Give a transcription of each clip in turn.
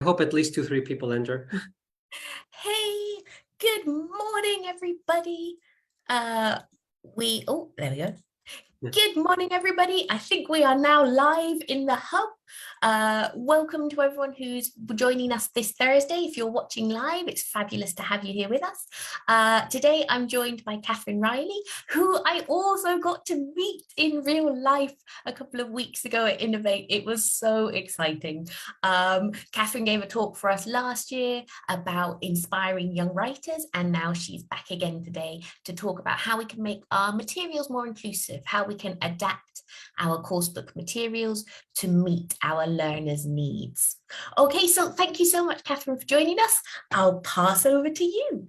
hope at least 2-3 people enter. Hey, good morning, everybody. There we go. Yeah. Good morning, everybody. I think we are now live in the hub. Welcome to everyone who's joining us this Thursday. If you're watching live, it's fabulous to have you here with us. Today, I'm joined by Katherine Reilly, who I also got to meet in real life a couple of weeks ago at Innovate. It was so exciting. Katherine gave a talk for us last year about inspiring young writers, and now she's back again today to talk about how we can make our materials more inclusive, how we can adapt our coursebook materials to meet our learners' needs. Okay, so thank you so much, Katherine, for joining us. I'll pass over to you.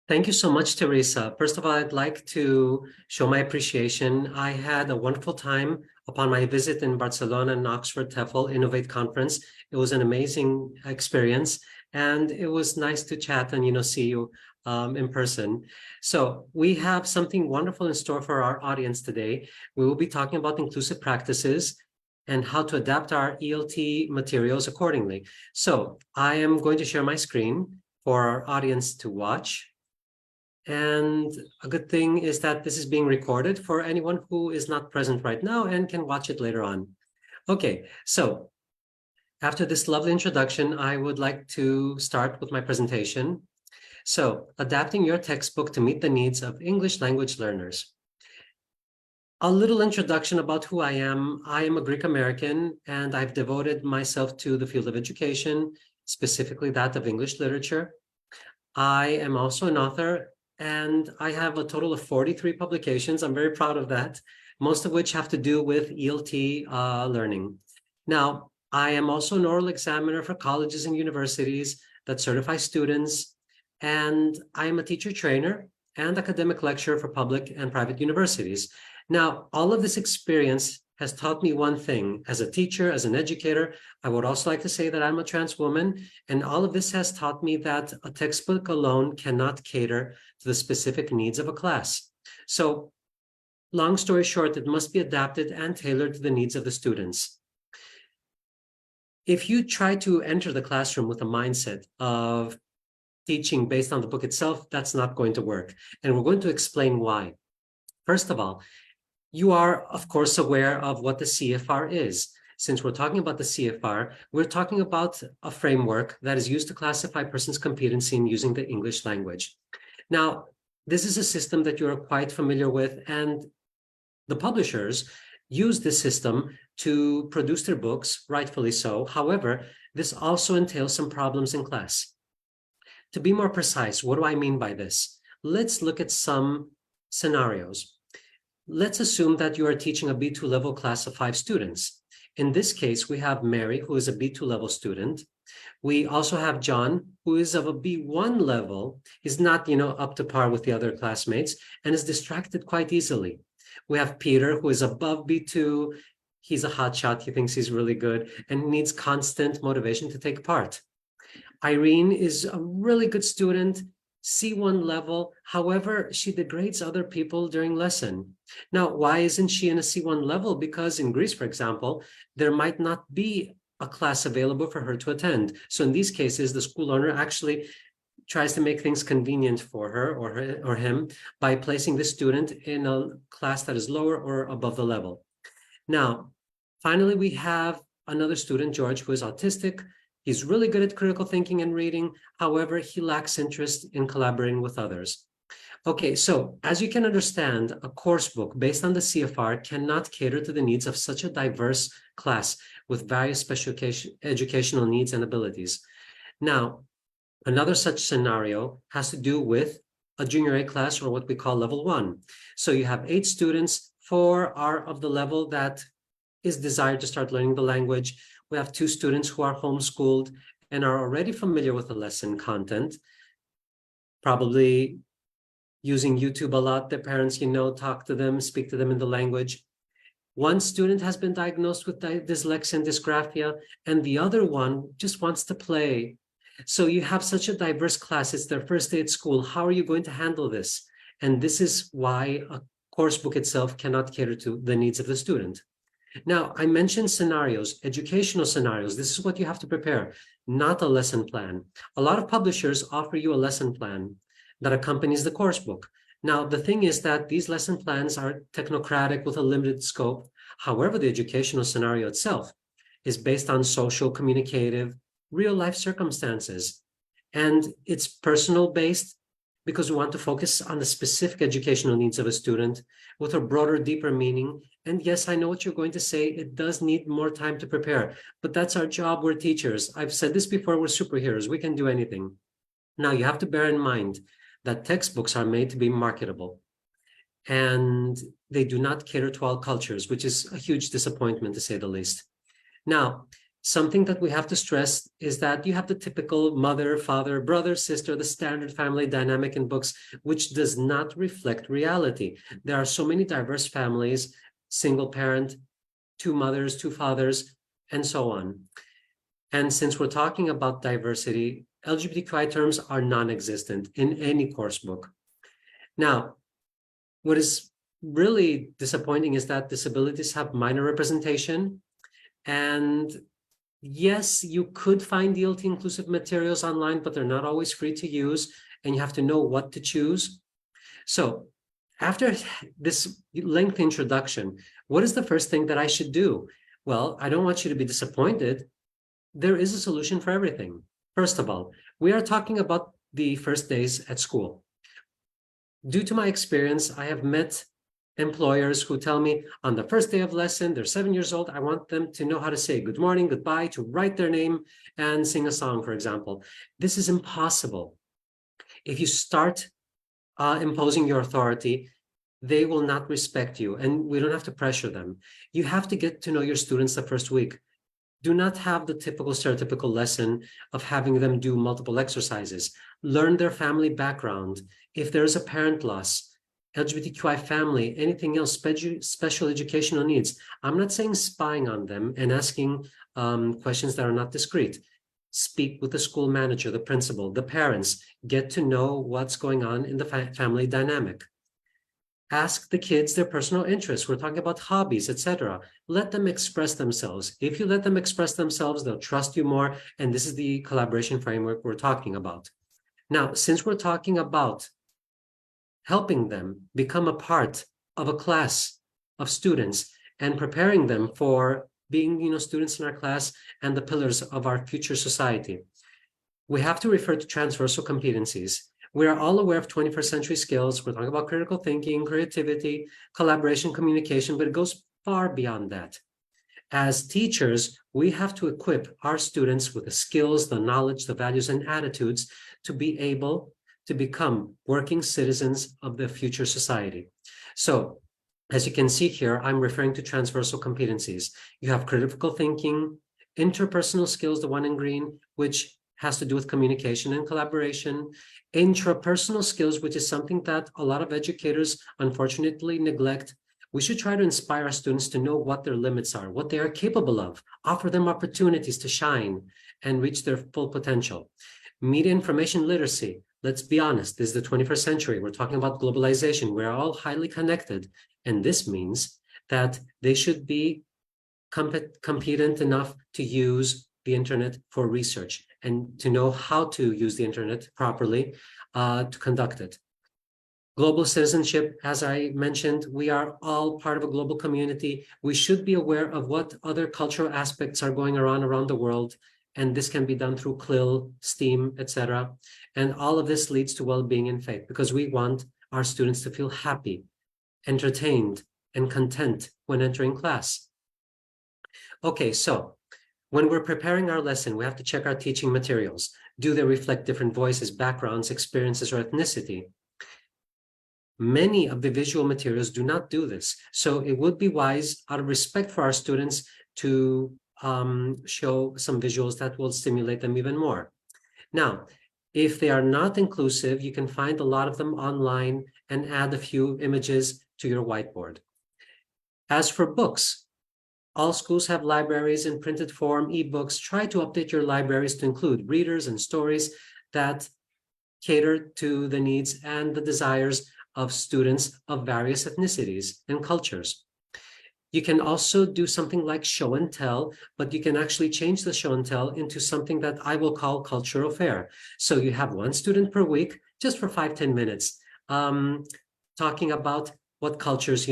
Thank you so much, Teresa. First of all, I'd like to show my appreciation. I had a wonderful time upon my visit in Barcelona and Oxford TEFL Innovate Conference. It was an amazing experience, and it was nice to chat and see you in person. So we have something wonderful in store for our audience today. We will be talking about inclusive practices and how to adapt our ELT materials accordingly. So I am going to share my screen for our audience to watch. And a good thing is that this is being recorded for anyone who is not present right now and can watch it later on. Okay, so after this lovely introduction, I would like to start with my presentation. So, adapting your textbook to meet the needs of English language learners. A little introduction about who I am. I am a Greek American, and I've devoted myself to the field of education, specifically that of English literature. I am also an author, and I have a total of 43 publications. I'm very proud of that, most of which have to do with ELT learning. Now, I am also an oral examiner for colleges and universities that certify students, and I am a teacher trainer and academic lecturer for public and private universities. Now, all of this experience has taught me one thing. As a teacher, as an educator, I would also like to say that I'm a trans woman, and all of this has taught me that a textbook alone cannot cater to the specific needs of a class. So, long story short, it must be adapted and tailored to the needs of the students. If you try to enter the classroom with a mindset of teaching based on the book itself, that's not going to work. And we're going to explain why. First of all, you are, of course, aware of what the CFR is. Since we're talking about the CFR, we're talking about a framework that is used to classify a person's competency in using the English language. Now, this is a system that you're quite familiar with, and the publishers use this system to produce their books, rightfully so. However, this also entails some problems in class. To be more precise, what do I mean by this? Let's look at some scenarios. Let's assume that you are teaching a B2 level class of 5 students. In this case, we have Mary, who is a B2 level student. We also have John, who is of a B1 level. He's not, up to par with the other classmates and is distracted quite easily. We have Peter, who is above B2. He's a hotshot. He thinks he's really good and needs constant motivation to take part. Irene is a really good student, C1 level. However, she degrades other people during lesson. Now, why isn't she in a C1 level? Because in Greece, for example, there might not be a class available for her to attend. So in these cases, the school owner actually tries to make things convenient for her or him by placing the student in a class that is lower or above the level. Now, finally, we have another student, George, who is autistic. He's really good at critical thinking and reading. However, he lacks interest in collaborating with others. Okay, so as you can understand, a course book based on the CFR cannot cater to the needs of such a diverse class with various special educational needs and abilities. Now, another such scenario has to do with a junior A class, or what we call level 1. So you have 8 students, 4 are of the level that is desired to start learning the language. We have 2 students who are homeschooled and are already familiar with the lesson content, probably using YouTube a lot. Their parents, talk to them, speak to them in the language. One student has been diagnosed with dyslexia and dysgraphia, and the other one just wants to play. So you have such a diverse class. It's their first day at school. How are you going to handle this? And this is why a course book itself cannot cater to the needs of the student. Now, I mentioned scenarios, educational scenarios. This is what you have to prepare. not a lesson plan. A lot of publishers offer you a lesson plan that accompanies the course book. Now, the thing is that these lesson plans are technocratic with a limited scope. However, the educational scenario itself is based on social, communicative, real life circumstances. And it's personal based because we want to focus on the specific educational needs of a student with a broader, deeper meaning. And yes, I know what you're going to say. It does need more time to prepare, but that's our job. We're teachers. I've said this before, we're superheroes. We can do anything. Now, you have to bear in mind that textbooks are made to be marketable, and they do not cater to all cultures, which is a huge disappointment, to say the least. Now, something that we have to stress is that you have the typical mother, father, brother, sister, the standard family dynamic in books, which does not reflect reality. There are so many diverse families, single parent, two mothers, two fathers, and so on. And since we're talking about diversity, LGBTQI terms are non-existent in any course book. Now, what is really disappointing is that disabilities have minor representation. And yes, you could find DLT inclusive materials online, but they're not always free to use, and you have to know what to choose. So after this lengthy introduction, what is the first thing that I should do? Well, I don't want you to be disappointed. There is a solution for everything. First of all, we are talking about the first days at school. Due to my experience, I have met employers who tell me on the first day of lesson, they're 7 years old, I want them to know how to say good morning, goodbye, to write their name and sing a song, for example. This is impossible. If you start imposing your authority, they will not respect you, and we don't have to pressure them. You have to get to know your students the first week. Do not have the typical stereotypical lesson of having them do multiple exercises. Learn their family background. If there's a parent loss, LGBTQI family, anything else, special educational needs. I'm not saying spying on them and asking questions that are not discreet. Speak with the school manager, the principal, the parents. Get to know what's going on in the family dynamic. Ask the kids their personal interests. We're talking about hobbies, etc. Let them express themselves. If you let them express themselves, they'll trust you more. And this is the collaboration framework we're talking about. Now, since we're talking about helping them become a part of a class of students and preparing them for being, students in our class and the pillars of our future society, we have to refer to transversal competencies. We are all aware of 21st century skills. We're talking about critical thinking, creativity, collaboration, communication, but it goes far beyond that. As teachers, we have to equip our students with the skills, the knowledge, the values, and attitudes to be able to become working citizens of the future society. So, as you can see here, I'm referring to transversal competencies. You have critical thinking, interpersonal skills, the one in green, which has to do with communication and collaboration, intrapersonal skills, which is something that a lot of educators unfortunately neglect. We should try to inspire our students to know what their limits are, what they are capable of, offer them opportunities to shine and reach their full potential. Media information literacy. Let's be honest, this is the 21st century. We're talking about globalization. We're all highly connected. And this means that they should be competent enough to use the internet for research and to know how to use the internet properly to conduct it. Global citizenship, as I mentioned, we are all part of a global community. We should be aware of what other cultural aspects are going around the world. And this can be done through CLIL, STEAM, etc. And all of this leads to well-being and faith because we want our students to feel happy, entertained, and content when entering class. Okay, so when we're preparing our lesson, we have to check our teaching materials. Do they reflect different voices, backgrounds, experiences, or ethnicity? Many of the visual materials do not do this. So it would be wise, out of respect for our students, to show some visuals that will stimulate them even more. Now, if they are not inclusive, you can find a lot of them online and add a few images to your whiteboard. As for books, all schools have libraries in printed form, ebooks. Try to update your libraries to include readers and stories that cater to the needs and the desires of students of various ethnicities and cultures. You can also do something like show and tell, but you can actually change the show and tell into something that I will call cultural fair. So you have one student per week, just for 5-10 minutes, talking about what cultures,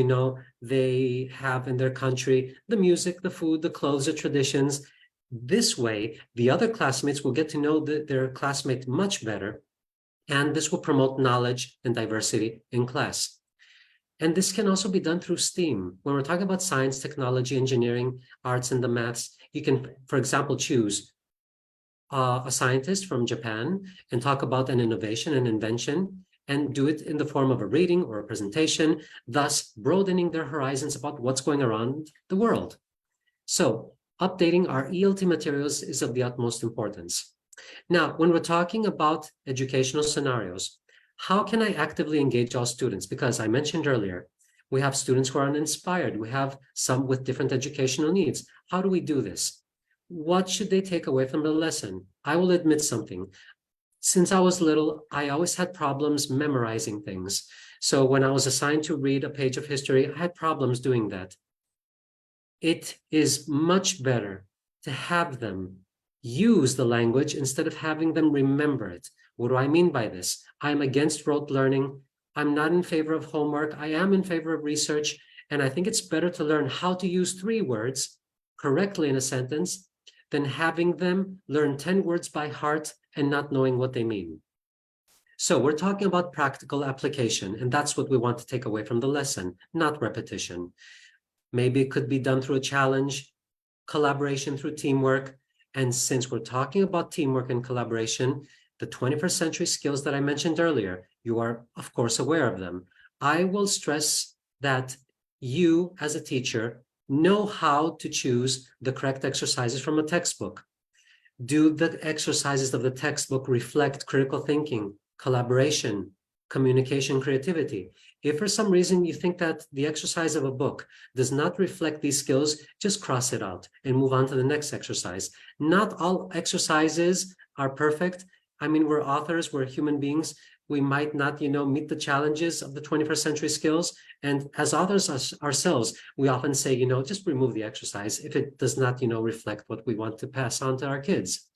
they have in their country, the music, the food, the clothes, the traditions. This way, the other classmates will get to know their classmate much better, and this will promote knowledge and diversity in class. And this can also be done through STEAM. When we're talking about science, technology, engineering, arts, and the maths, you can, for example, choose a scientist from Japan and talk about an innovation and invention, and do it in the form of a reading or a presentation, thus broadening their horizons about what's going around the world. So updating our ELT materials is of the utmost importance. Now, when we're talking about educational scenarios, how can I actively engage all students? Because I mentioned earlier, we have students who are uninspired. We have some with different educational needs. How do we do this? What should they take away from the lesson? I will admit something. Since I was little, I always had problems memorizing things. So when I was assigned to read a page of history, I had problems doing that. It is much better to have them use the language instead of having them remember it. What do I mean by this? I'm against rote learning. I'm not in favor of homework. I am in favor of research. And I think it's better to learn how to use 3 words correctly in a sentence than having them learn 10 words by heart and not knowing what they mean. So we're talking about practical application, and that's what we want to take away from the lesson, not repetition. Maybe it could be done through a challenge, collaboration through teamwork. And since we're talking about teamwork and collaboration, the 21st century skills that I mentioned earlier, you are, of course, aware of them. I will stress that you, as a teacher, know how to choose the correct exercises from a textbook. Do the exercises of the textbook reflect critical thinking, collaboration, communication, creativity? If for some reason you think that the exercise of a book does not reflect these skills, just cross it out and move on to the next exercise. Not all exercises are perfect. I mean, we're authors, we're human beings. We might not, meet the challenges of the 21st century skills. And as authors ourselves, we often say, just remove the exercise if it does not, reflect what we want to pass on to our kids.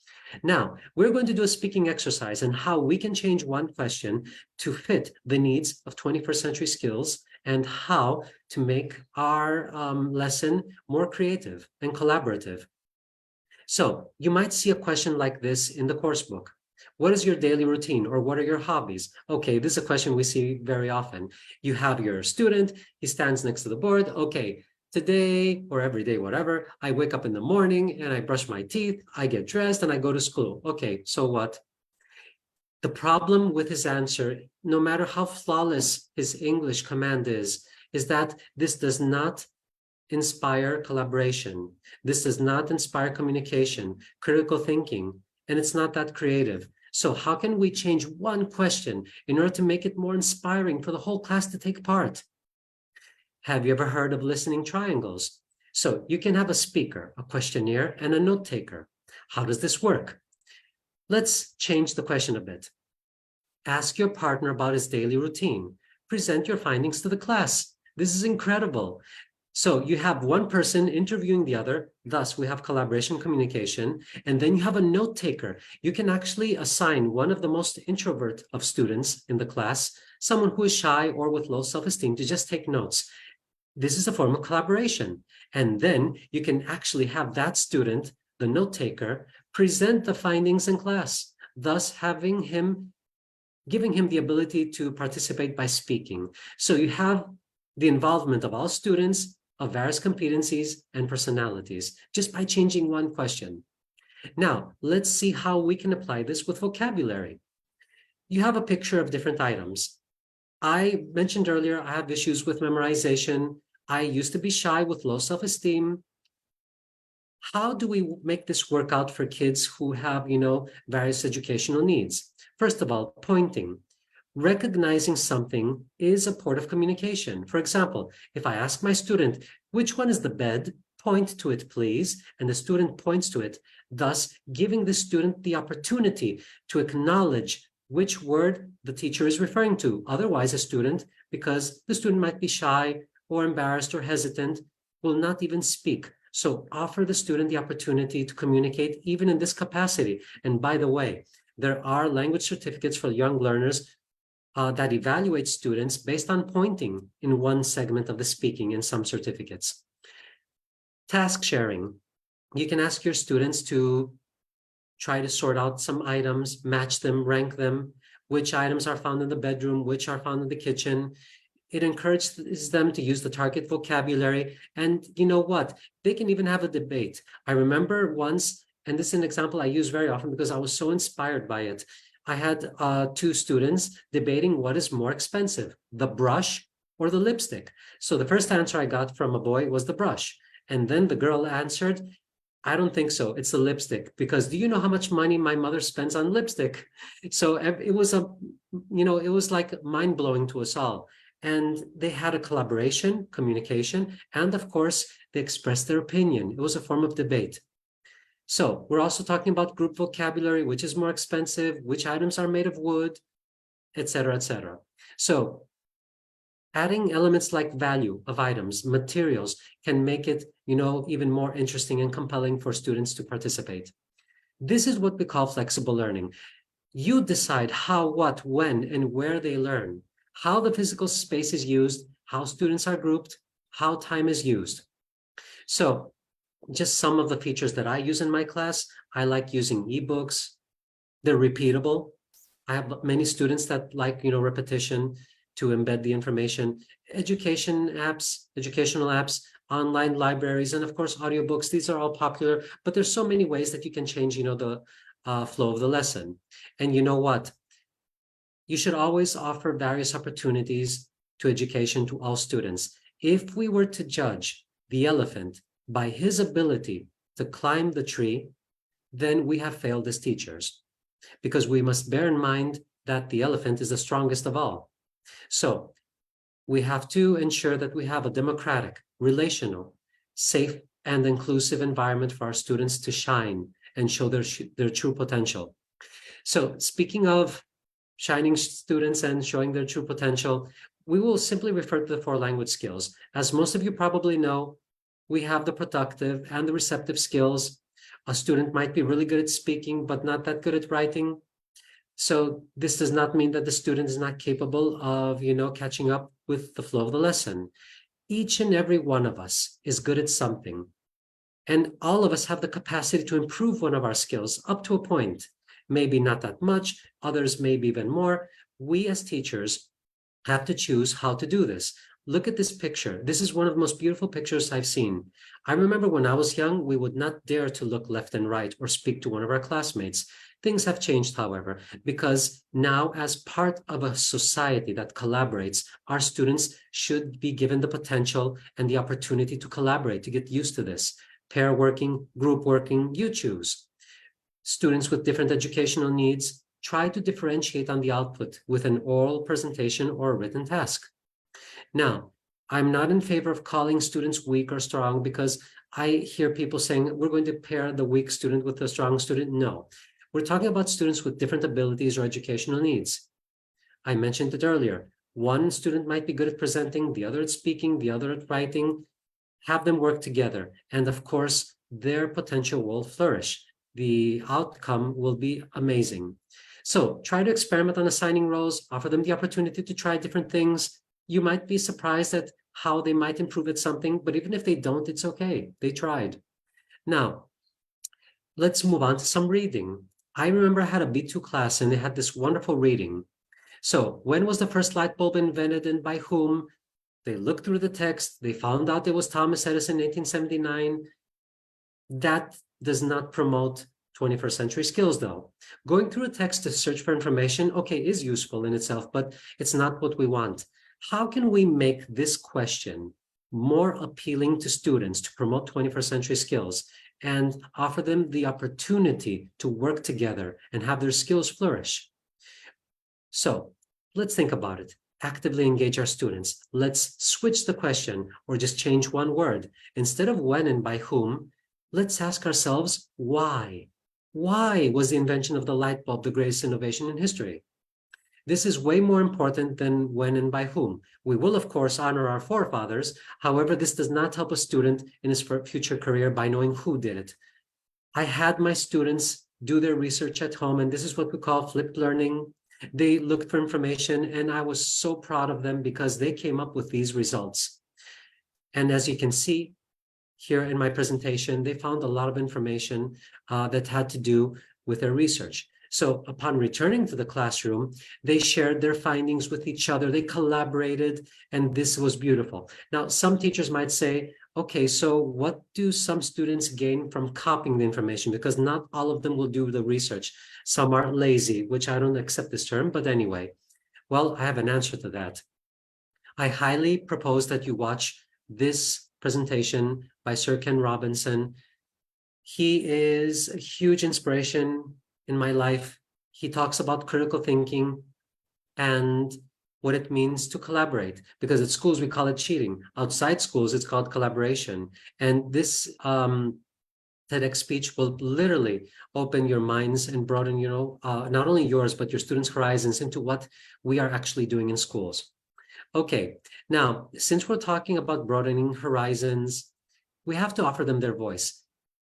Now, we're going to do a speaking exercise and how we can change one question to fit the needs of 21st century skills, and how to make our lesson more creative and collaborative. So you might see a question like this in the course book. What is your daily routine, or what are your hobbies? Okay, this is a question we see very often. You have your student, he stands next to the board. Okay, today or every day, whatever, I wake up in the morning and I brush my teeth, I get dressed and I go to school. Okay, so what? The problem with his answer, no matter how flawless his English command is that this does not inspire collaboration. This does not inspire communication, critical thinking, and it's not that creative. So how can we change one question in order to make it more inspiring for the whole class to take part? Have you ever heard of listening triangles? So you can have a speaker, a questionnaire, and a note taker. How does this work? Let's change the question a bit. Ask your partner about his daily routine. Present your findings to the class. This is incredible. So you have one person interviewing the other, thus we have collaboration, communication, and then you have a note taker. You can actually assign one of the most introvert of students in the class, someone who is shy or with low self-esteem, to just take notes. This is a form of collaboration. And then you can actually have that student, the note taker, present the findings in class, thus giving him the ability to participate by speaking. So you have the involvement of all students of various competencies and personalities just by changing one question. Now, let's see how we can apply this with vocabulary. You have a picture of different items. I mentioned earlier, I have issues with memorization. I used to be shy with low self-esteem. How do we make this work out for kids who have, various educational needs? First of all, pointing. Recognizing something is a port of communication. For example, if I ask my student, which one is the bed? Point to it, please. And the student points to it, thus giving the student the opportunity to acknowledge which word the teacher is referring to. Otherwise, a student, because the student might be shy or embarrassed or hesitant, will not even speak. So offer the student the opportunity to communicate even in this capacity. And by the way, there are language certificates for young learners that evaluate students based on pointing in one segment of the speaking in some certificates. Task sharing. You can ask your students to try to sort out some items, match them, rank them, which items are found in the bedroom, which are found in the kitchen. It encourages them to use the target vocabulary. And you know what? They can even have a debate. I remember once, and this is an example I use very often because I was so inspired by it. I had two students debating what is more expensive, the brush or the lipstick. So the first answer I got from a boy was the brush. And then the girl answered, I don't think so. It's the lipstick, because do you know how much money my mother spends on lipstick? So it was it was like mind blowing to us all. And they had a collaboration, communication, and of course, they expressed their opinion. It was a form of debate. So we're also talking about group vocabulary, which is more expensive, which items are made of wood, etc., etc. So adding elements like value of items, materials can make it, even more interesting and compelling for students to participate. This is what we call flexible learning. You decide how, what, when, and where they learn, how the physical space is used, how students are grouped, how time is used. So just some of the features that I use in my class, I like using ebooks. They're repeatable. I have many students that like, repetition to embed the information, educational apps, online libraries, and of course, audiobooks. These are all popular, but there's so many ways that you can change, the flow of the lesson. And you know what? You should always offer various opportunities to education to all students. If we were to judge the elephant by his ability to climb the tree, then we have failed as teachers, because we must bear in mind that the elephant is the strongest of all. So we have to ensure that we have a democratic, relational, safe, and inclusive environment for our students to shine and show their true potential. So speaking of shining students and showing their true potential, we will simply refer to the 4 language skills. As most of you probably know, we have the productive and the receptive skills. A student might be really good at speaking, but not that good at writing. So this does not mean that the student is not capable of, catching up with the flow of the lesson. Each and every one of us is good at something. And all of us have the capacity to improve one of our skills up to a point. Maybe not that much, others maybe even more. We as teachers have to choose how to do this. Look at this picture. This is one of the most beautiful pictures I've seen. I remember when I was young, we would not dare to look left and right or speak to one of our classmates. Things have changed, however, because now, as part of a society that collaborates, our students should be given the potential and the opportunity to collaborate, to get used to this. Pair working, group working, you choose. Students with different educational needs, try to differentiate on the output with an oral presentation or a written task. Now, I'm not in favor of calling students weak or strong, because I hear people saying we're going to pair the weak student with the strong student. No, we're talking about students with different abilities or educational needs. I mentioned it earlier. One student might be good at presenting, the other at speaking, the other at writing. Have them work together. And of course, their potential will flourish. The outcome will be amazing. So try to experiment on assigning roles, offer them the opportunity to try different things. You might be surprised at how they might improve at something, but even if they don't, it's okay. They tried. Now, let's move on to some reading. I remember I had a B2 class and they had this wonderful reading. So when was the first light bulb invented and by whom? They looked through the text. They found out it was Thomas Edison in 1879. That does not promote 21st century skills, though. Going through a text to search for information, okay, is useful in itself, but it's not what we want. How can we make this question more appealing to students to promote 21st century skills and offer them the opportunity to work together and have their skills flourish? So let's think about it. Actively engage our students. Let's switch the question or just change one word. Instead of when and by whom, let's ask ourselves why. Why was the invention of the light bulb the greatest innovation in history? This is way more important than when and by whom. We will, of course, honor our forefathers. However, this does not help a student in his future career by knowing who did it. I had my students do their research at home, and this is what we call flipped learning. They looked for information, and I was so proud of them because they came up with these results. And as you can see here in my presentation, they found a lot of information that had to do with their research. So upon returning to the classroom, they shared their findings with each other, they collaborated, and this was beautiful. Now, some teachers might say, okay, so what do some students gain from copying the information? Because not all of them will do the research. Some are lazy, which I don't accept this term, but anyway. Well, I have an answer to that. I highly propose that you watch this presentation by Sir Ken Robinson. He is a huge inspiration in my life. He talks about critical thinking and what it means to collaborate, because at schools we call it cheating. Outside schools, it's called collaboration. And this TEDx speech will literally open your minds and broaden, not only yours, but your students' horizons into what we are actually doing in schools. Okay, now, since we're talking about broadening horizons, we have to offer them their voice.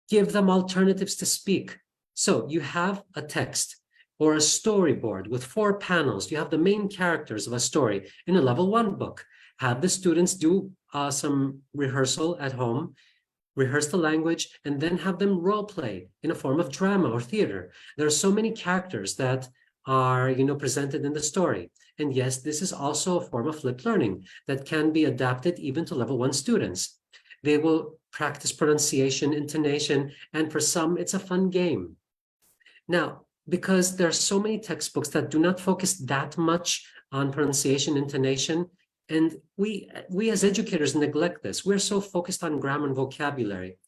Give them alternatives to speak. So you have a text or a storyboard with 4 panels. You have the main characters of a story in a level 1 book. Have the students do some rehearsal at home, rehearse the language, and then have them role play in a form of drama or theater. There are so many characters that are presented in the story. And yes, this is also a form of flipped learning that can be adapted even to level 1 students. They will practice pronunciation, intonation, and for some, it's a fun game. Now, because there are so many textbooks that do not focus that much on pronunciation, intonation, and we as educators neglect this. We're so focused on grammar and vocabulary.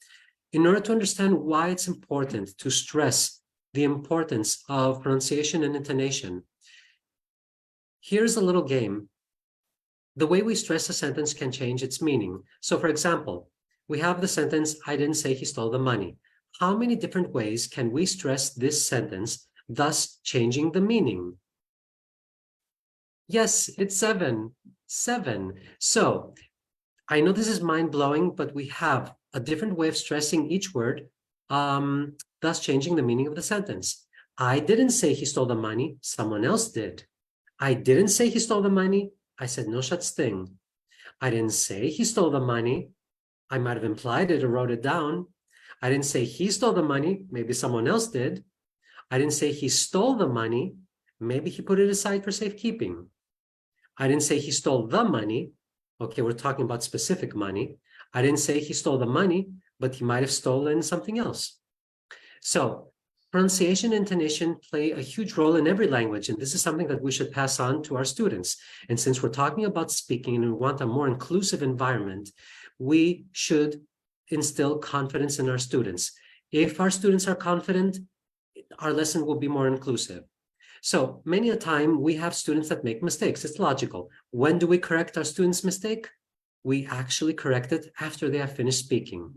In order to understand why it's important to stress the importance of pronunciation and intonation, here's a little game. The way we stress a sentence can change its meaning. So for example, we have the sentence, I didn't say he stole the money. How many different ways can we stress this sentence, thus changing the meaning? Yes, it's 7. 7. So I know this is mind-blowing, but we have a different way of stressing each word, thus changing the meaning of the sentence. I didn't say he stole the money, someone else did. I didn't say he stole the money, I said no such thing. I didn't say he stole the money, I might have implied it or wrote it down. I didn't say he stole the money, maybe someone else did. I didn't say he stole the money, maybe he put it aside for safekeeping. I didn't say he stole the money. Okay, we're talking about specific money. I didn't say he stole the money, but he might have stolen something else. So pronunciation and intonation play a huge role in every language, and this is something that we should pass on to our students. And since we're talking about speaking and we want a more inclusive environment, we should instill confidence in our students. If our students are confident, our lesson will be more inclusive. So many a time we have students that make mistakes. It's logical. When do we correct our students' mistake? We actually correct it after they have finished speaking.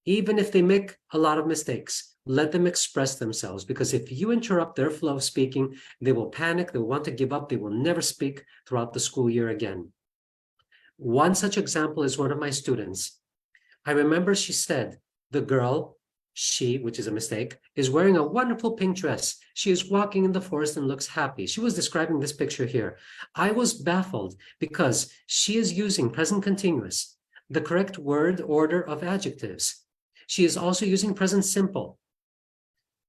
Even if they make a lot of mistakes, let them express themselves, because if you interrupt their flow of speaking, they will panic, they will want to give up, they will never speak throughout the school year again. One such example is one of my students. I remember she said, the girl, she, which is a mistake, is wearing a wonderful pink dress. She is walking in the forest and looks happy. She was describing this picture here. I was baffled because she is using present continuous, the correct word order of adjectives. She is also using present simple.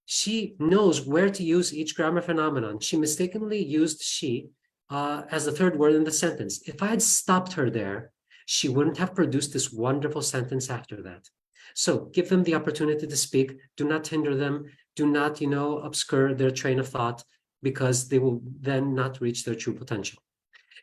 She knows where to use each grammar phenomenon. She mistakenly used she as the third word in the sentence. If I had stopped her there, she wouldn't have produced this wonderful sentence after that. So give them the opportunity to speak. Do not hinder them. Do not, obscure their train of thought, because they will then not reach their true potential.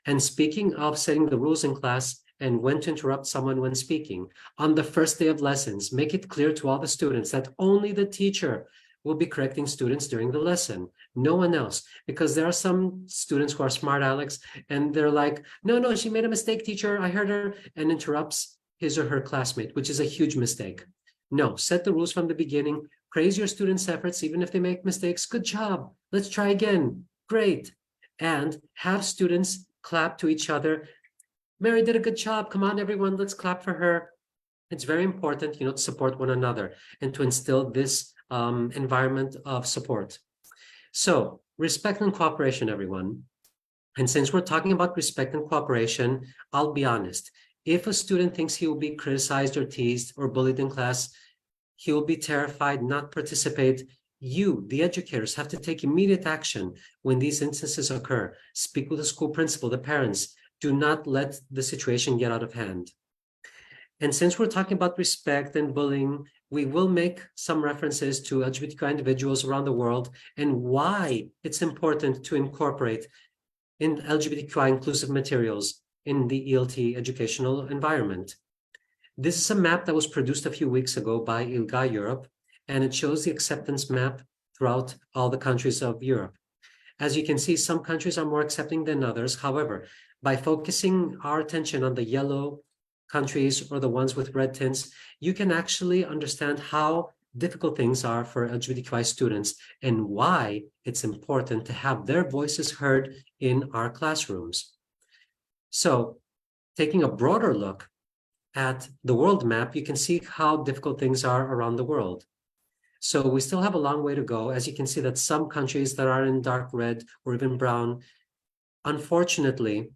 And speaking of setting the rules in class and when to interrupt someone when speaking, on the first day of lessons, make it clear to all the students that only the teacher will be correcting students during the lesson, no one else, because there are some students who are smart Alex and they're like, no, she made a mistake, teacher, I heard her, and interrupts his or her classmate, which is a huge mistake. No, set the rules from the beginning, praise your students' efforts, even if they make mistakes. Good job, let's try again, great. and have students clap to each other. Mary did a good job. Come on, everyone, let's clap for her. It's very important, to support one another and to instill this environment of support. So respect and cooperation, everyone. And since we're talking about respect and cooperation, I'll be honest. If a student thinks he will be criticized or teased or bullied in class, he will be terrified, not participate. You, the educators, have to take immediate action when these instances occur. Speak with the school principal, the parents. Do not let the situation get out of hand. And since we're talking about respect and bullying, we will make some references to LGBTQI individuals around the world and why it's important to incorporate in LGBTQI inclusive materials in the ELT educational environment. This is a map that was produced a few weeks ago by ILGA Europe, and it shows the acceptance map throughout all the countries of Europe. As you can see, some countries are more accepting than others. However, by focusing our attention on the yellow countries or the ones with red tints, you can actually understand how difficult things are for LGBTQI students and why it's important to have their voices heard in our classrooms. So, taking a broader look at the world map, you can see how difficult things are around the world. So we still have a long way to go. As you can see that some countries that are in dark red or even brown, unfortunately,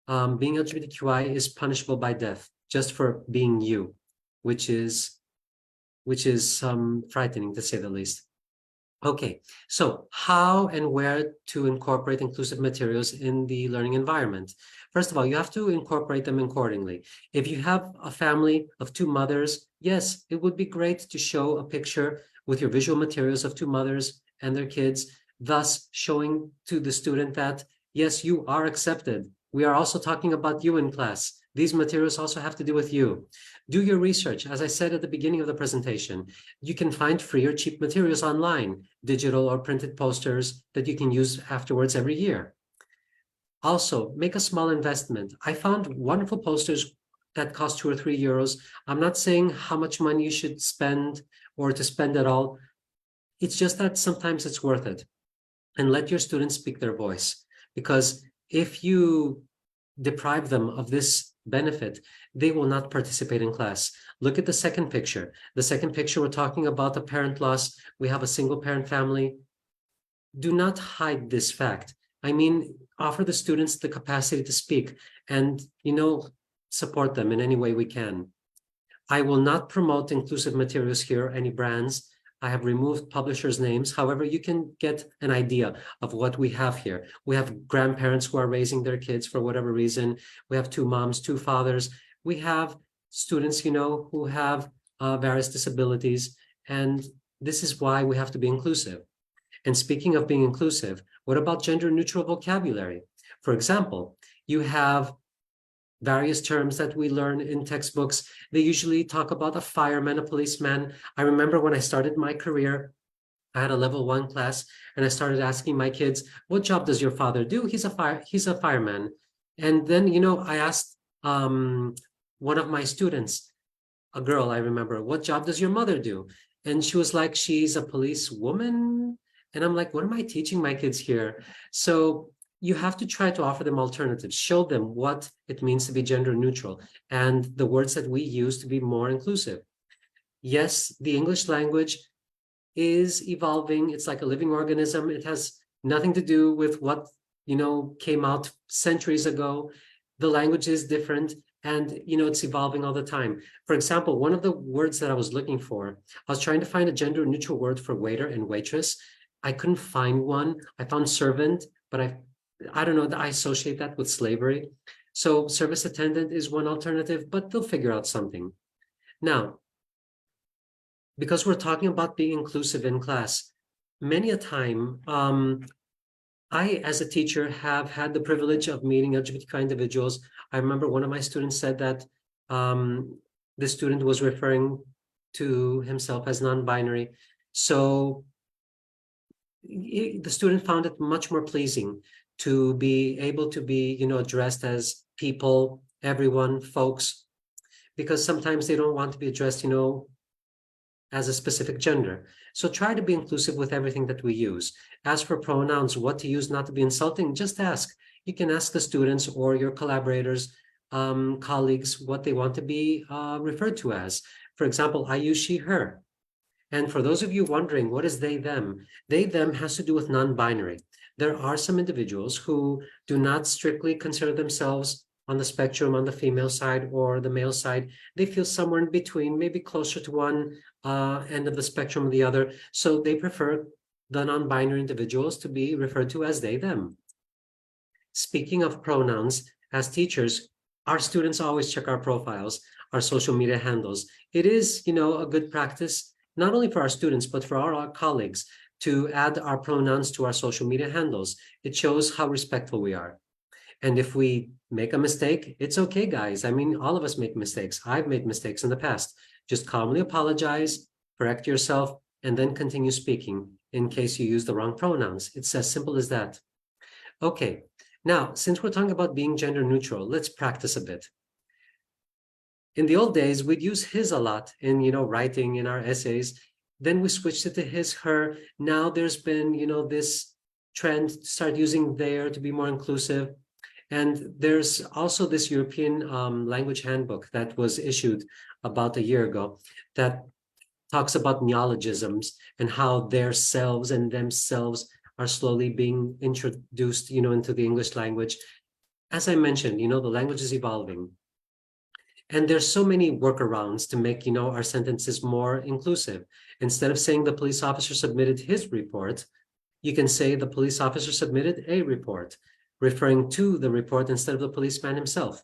being LGBTQI is punishable by death just for being you, which is frightening to say the least. Okay, so how and where to incorporate inclusive materials in the learning environment? First of all, you have to incorporate them accordingly. If you have a family of two mothers, yes, it would be great to show a picture with your visual materials of two mothers and their kids, thus showing to the student that, yes, you are accepted. We are also talking about you in class. These materials also have to do with you. Do your research. As I said at the beginning of the presentation, you can find free or cheap materials online, digital or printed posters that you can use afterwards every year. Also, make a small investment. I found wonderful posters that cost 2 or 3 euros. I'm not saying how much money you should spend or to spend at all. It's just that sometimes it's worth it. And let your students speak their voice. Because if you deprive them of this benefit, they will not participate in class. Look at the second picture. The second picture, we're talking about a parent loss. We have a single parent family. Do not hide this fact. I mean, offer the students the capacity to speak and, support them in any way we can. I will not promote inclusive materials here, any brands. I have removed publishers' names. However, you can get an idea of what we have here. We have grandparents who are raising their kids for whatever reason. We have two moms, two fathers. We have students, who have various disabilities. And this is why we have to be inclusive. And speaking of being inclusive, what about gender neutral vocabulary? For example, you have various terms that we learn in textbooks. They usually talk about a fireman, a policeman. I remember when I started my career, I had a level 1 class and I started asking my kids, what job does your father do? He's a fireman. And then, I asked one of my students, a girl, I remember, what job does your mother do? And she was like, she's a policewoman. And I'm like, what am I teaching my kids here? So you have to try to offer them alternatives, show them what it means to be gender neutral and the words that we use to be more inclusive. Yes, the English language is evolving. It's like a living organism. It has nothing to do with what, came out centuries ago. The language is different and, it's evolving all the time. For example, one of the words that I was looking for, I was trying to find a gender neutral word for waiter and waitress. I couldn't find one. I found servant, but I don't know, I associate that with slavery. So service attendant is one alternative, but they'll figure out something. Now, because we're talking about being inclusive in class, many a time, I, as a teacher, have had the privilege of meeting LGBTQI individuals. I remember one of my students said that the student was referring to himself as non-binary. So the student found it much more pleasing to be able to be, addressed as people, everyone, folks, because sometimes they don't want to be addressed, as a specific gender. So try to be inclusive with everything that we use. As for pronouns, what to use not to be insulting, just ask. You can ask the students or your collaborators, colleagues, what they want to be referred to as. For example, I use she, her. And for those of you wondering, what is they, them has to do with non-binary. There are some individuals who do not strictly consider themselves on the spectrum on the female side or the male side. They feel somewhere in between, maybe closer to one end of the spectrum or the other. So they prefer the non-binary individuals to be referred to as they, them. Speaking of pronouns, as teachers, our students always check our profiles, our social media handles. It is, a good practice, not only for our students, but for our colleagues to add our pronouns to our social media handles. It shows how respectful we are. And if we make a mistake, it's okay, guys. I mean, all of us make mistakes. I've made mistakes in the past. Just calmly apologize, correct yourself, and then continue speaking in case you use the wrong pronouns. It's as simple as that. Okay, now, since we're talking about being gender neutral, let's practice a bit. In the old days, we'd use his a lot in, writing in our essays. Then we switched it to his, her. Now there's been, this trend to start using their to be more inclusive. And there's also this European language handbook that was issued about a year ago that talks about neologisms and how their selves and themselves are slowly being introduced, into the English language. As I mentioned, the language is evolving. And there's so many workarounds to make, our sentences more inclusive. Instead of saying the police officer submitted his report, you can say the police officer submitted a report, referring to the report instead of the policeman himself.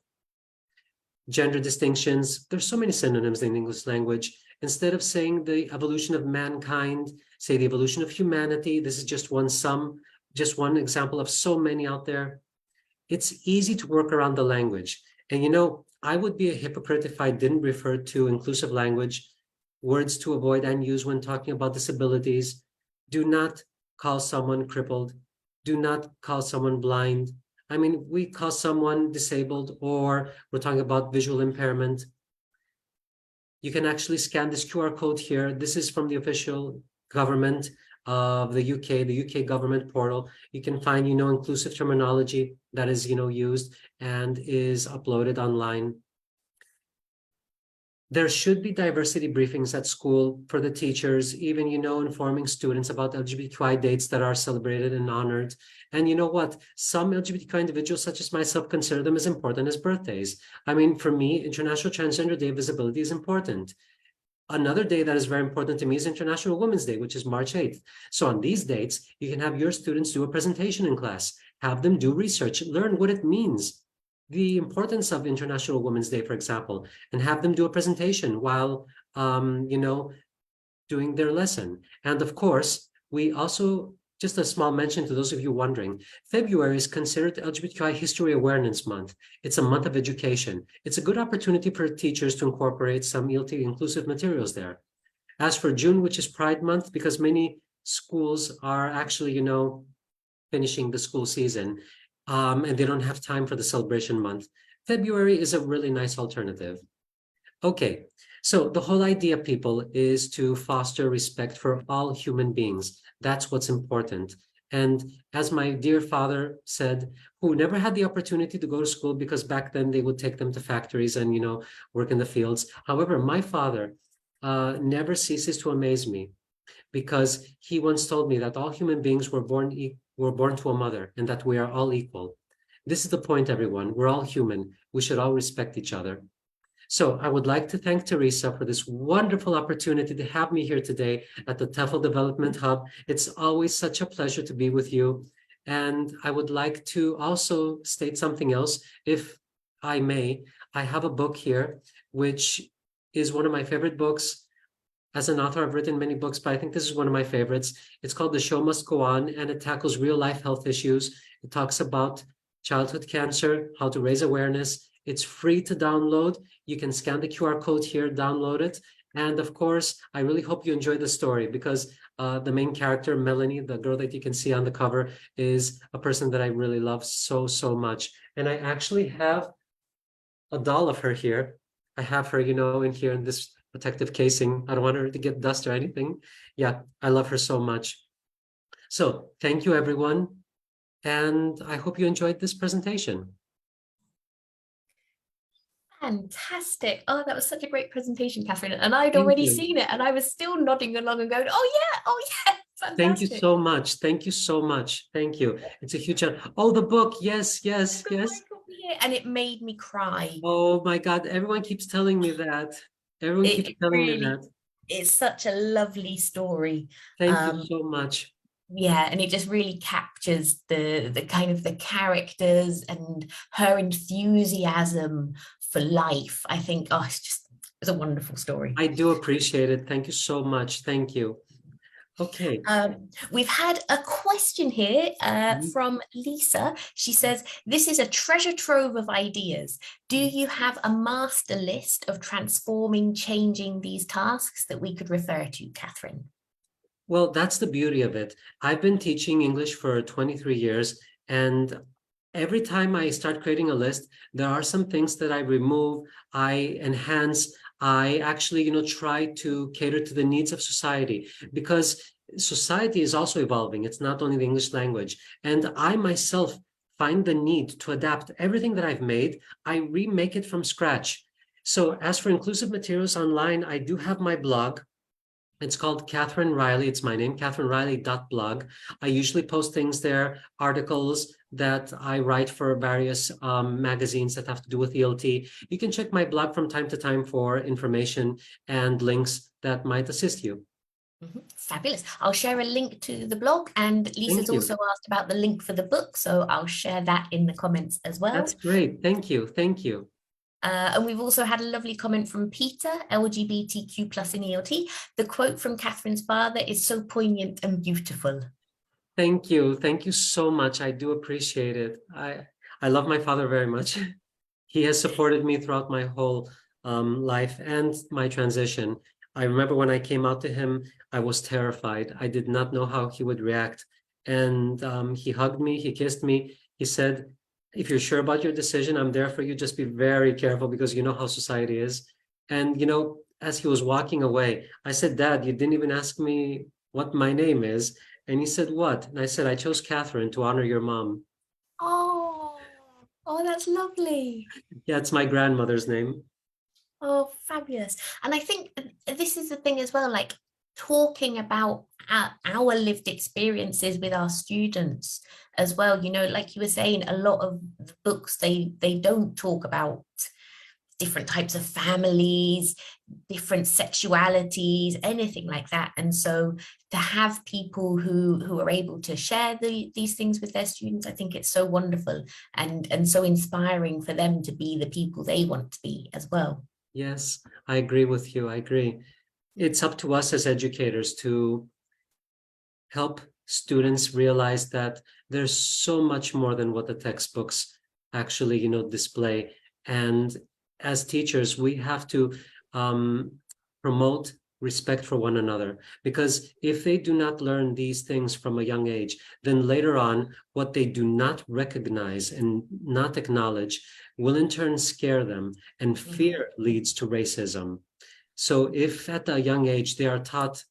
Gender distinctions, there's so many synonyms in the English language. Instead of saying the evolution of mankind, say the evolution of humanity. This is just one example of so many out there. It's easy to work around the language. And I would be a hypocrite if I didn't refer to inclusive language, words to avoid and use when talking about disabilities. Do not call someone crippled. Do not call someone blind. I mean, we call someone disabled, or we're talking about visual impairment. You can actually scan this QR code here. This is from the official government of the UK government portal. You can find, inclusive terminology that is, used and is uploaded online. There should be diversity briefings at school for the teachers, even, informing students about LGBTQI dates that are celebrated and honored. And you know what? Some LGBTQI individuals, such as myself, consider them as important as birthdays. I mean, for me, International Transgender Day of Visibility is important. Another day that is very important to me is International Women's Day, which is March 8th. So on these dates, you can have your students do a presentation in class, have them do research, learn what it means, the importance of International Women's Day, for example, and have them do a presentation while, doing their lesson. And of course, we also, just a small mention to those of you wondering, February is considered LGBTQI History Awareness Month. It's a month of education. It's a good opportunity for teachers to incorporate some ELT inclusive materials there. As for June, which is Pride Month, because many schools are actually, finishing the school season, and they don't have time for the celebration month. February is a really nice alternative. Okay, so the whole idea, people, is to foster respect for all human beings. That's what's important. And as my dear father said, who never had the opportunity to go to school because back then they would take them to factories and, work in the fields. However, my father never ceases to amaze me, because he once told me that all human beings were born to a mother and that we are all equal. This is the point, everyone. We're all human. We should all respect each other. So I would like to thank Teresa for this wonderful opportunity to have me here today at the TEFL Development Hub. It's always such a pleasure to be with you. And I would like to also state something else, if I may. I have a book here, which is one of my favorite books. As an author, I've written many books, but I think this is one of my favorites. It's called The Show Must Go On, and it tackles real life health issues. It talks about childhood cancer, how to raise awareness. It's free to download. You can scan the QR code here, download it. And of course, I really hope you enjoy the story, because the main character, Melanie, the girl that you can see on the cover, is a person that I really love so, so much. And I actually have a doll of her here. I have her, in here in this protective casing. I don't want her to get dust or anything. Yeah, I love her so much. So thank you, everyone. And I hope you enjoyed this presentation. Fantastic. Oh, that was such a great presentation, Catherine. And I'd Thank already you. seen it and I was still nodding along and going, oh yeah, Thank you fantastic. so much. Thank you so much. Thank you. It's a huge honor. Oh, the book. Yes, yes, Got my yes. copy here, and it made me cry. Oh my God. Everyone keeps telling me that. Everyone keeps It telling me really, that. it's such a lovely story. Thank you Um, so much. yeah, and it just really captures the kind of the characters and her enthusiasm for life. I think, oh, it's a wonderful story. I do appreciate it. Thank you so much. Thank you. Okay. We've had a question here Mhm. from Lisa. She says, this is a treasure trove of ideas. Do you have a master list of transforming, changing these tasks that we could refer to, Catherine? Well, that's the beauty of it. I've been teaching English for 23 years, and every time I start creating a list, there are some things that I remove, I enhance, I actually, try to cater to the needs of society because society is also evolving. It's not only the English language. And I myself find the need to adapt everything that I've made. I remake it from scratch. So as for inclusive materials online, I do have my blog. It's called Katherine Reilly. It's my name, katherinereilly.blog. I usually post things there, articles that I write for various magazines that have to do with ELT. You can check my blog from time to time for information and links that might assist you. Fabulous. I'll share a link to the blog, and Lisa's Thank also you. asked about the link for the book, so I'll share that in the comments as That's well. great. Thank you. Thank you. And we've also had a lovely comment from Peter, LGBTQ plus in ELT. The quote from Catherine's father is so poignant and beautiful. Thank you. Thank you so much. I do appreciate it. I love my father very much. He has supported me throughout my whole life and my transition. I remember when I came out to him, I was terrified. I did not know how he would react. And he hugged me, he kissed me. He said, if you're sure about your decision, I'm there for you. Just be very careful because you know how society is. And, as he was walking away, I said, Dad, you didn't even ask me what my name is. And he said, what? And I said, I chose Catherine to honor your mom. Oh, that's lovely. Yeah, it's my grandmother's name. Oh, fabulous. And I think this is the thing as well, like talking about our lived experiences with our students as well. Like you were saying, a lot of the books, they don't talk about different types of families, different sexualities, anything like that. And so to have people who are able to share these things with their students, I think it's so wonderful and so inspiring for them to be the people they want to be as well. Yes, I agree with you. I agree. It's up to us as educators to help students realize that there's so much more than what the textbooks actually, display. And as teachers, we have to promote respect for one another, because if they do not learn these things from a young age, then later on, what they do not recognize and not acknowledge will in turn scare them, and fear leads to racism. So if at a young age they are taught,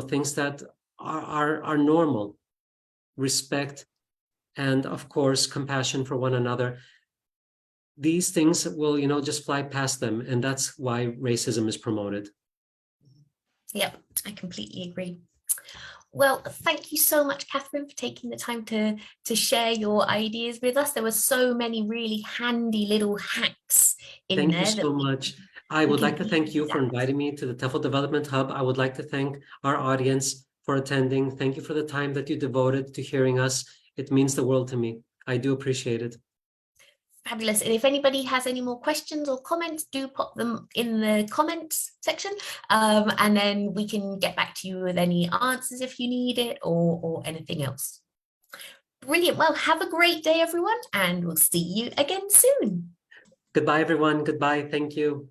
things that are normal, respect, and of course, compassion for one another, these things will, just fly past them. And that's why racism is promoted. Yep, I completely agree. Well, thank you so much, Catherine, for taking the time to share your ideas with us. There were so many really handy little hacks in Thank you there that so much. I we would can like to thank you for adapt. inviting me to the TEFL Development Hub. I would like to thank our audience for attending. Thank you for the time that you devoted to hearing us. It means the world to me. I do appreciate it. Fabulous. And if anybody has any more questions or comments, do pop them in the comments section. And then we can get back to you with any answers if you need it or anything else. Brilliant. Well, have a great day, everyone, and we'll see you again soon. Goodbye, everyone. Goodbye. Thank you.